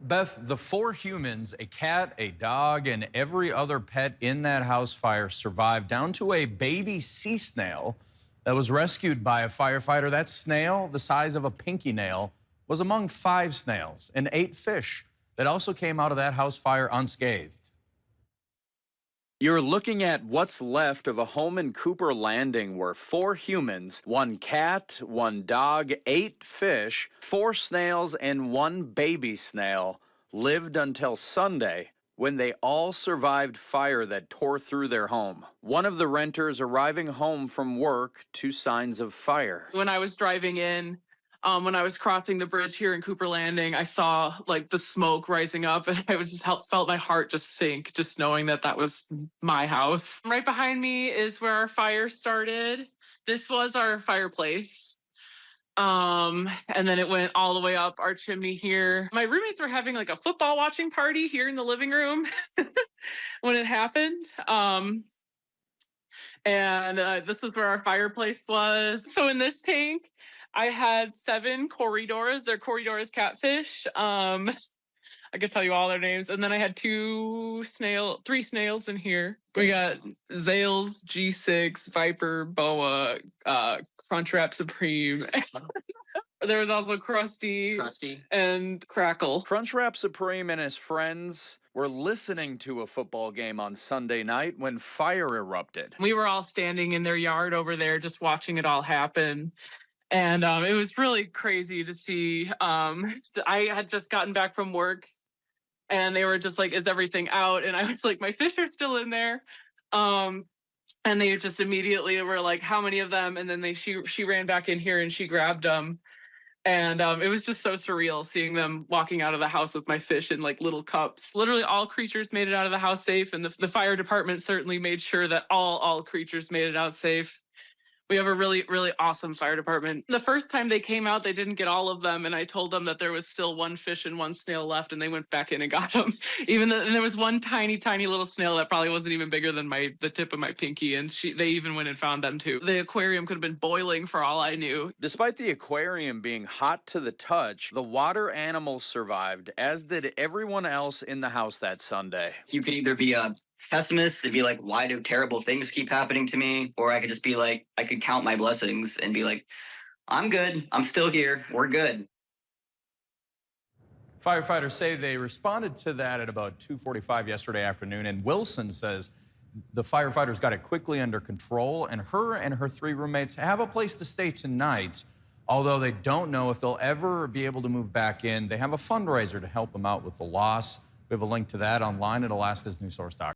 Beth, the four humans, a cat, a dog, and every other pet in that house fire survived, down to a baby sea snail that was rescued by a firefighter. That snail, the size of a pinky nail, was among 5 snails and 8 fish that also came out of that house fire unscathed. You're looking at what's left of a home in Cooper Landing where 4 humans, 1 cat, 1 dog, 8 fish, 4 snails, and 1 baby snail lived until Sunday, when they all survived fire that tore through their home. One of the renters arriving home from work to signs of fire. When I was driving in, when I was crossing the bridge here in Cooper Landing, I saw like the smoke rising up, and I was just felt my heart just sink, just knowing that that was my house. Right behind me is where our fire started. This was our fireplace. And then it went all the way up our chimney here. My roommates were having like a football watching party here in the living room when it happened. This is where our fireplace was. So in this tank, I had 7 corridors. They're corridors catfish. I could tell you all their names. And then I had 3 snails in here. We got Zales, G6, Viper, Boa, Crunchwrap Supreme. There was also Krusty and Crackle. Crunchwrap Supreme and his friends were listening to a football game on Sunday night when fire erupted. We were all standing in their yard over there just watching it all happen. And it was really crazy to see. I had just gotten back from work, and they were just like, is everything out? And I was like, my fish are still in there. And they just immediately were like, how many of them? And then she ran back in here and she grabbed them. And it was just so surreal seeing them walking out of the house with my fish in like little cups. Literally all creatures made it out of the house safe. And the fire department certainly made sure that all creatures made it out safe. We have a really, really awesome fire department. The first time they came out, they didn't get all of them. And I told them that there was still 1 fish and 1 snail left. And they went back in and got them. And there was 1 tiny, tiny little snail that probably wasn't even bigger than the tip of my pinky. And they even went and found them too. The aquarium could have been boiling for all I knew. Despite the aquarium being hot to the touch, the water animals survived, as did everyone else in the house that Sunday. You could either be a pessimist and be like, why do terrible things keep happening to me? Or I could just be like, I could count my blessings and be like, I'm good. I'm still here. We're good. Firefighters say they responded to that at about 2:45 yesterday afternoon, and Wilson says the firefighters got it quickly under control, and her 3 roommates have a place to stay tonight, although they don't know if they'll ever be able to move back in. They have a fundraiser to help them out with the loss. We have a link to that online at alaskasnewssource.com.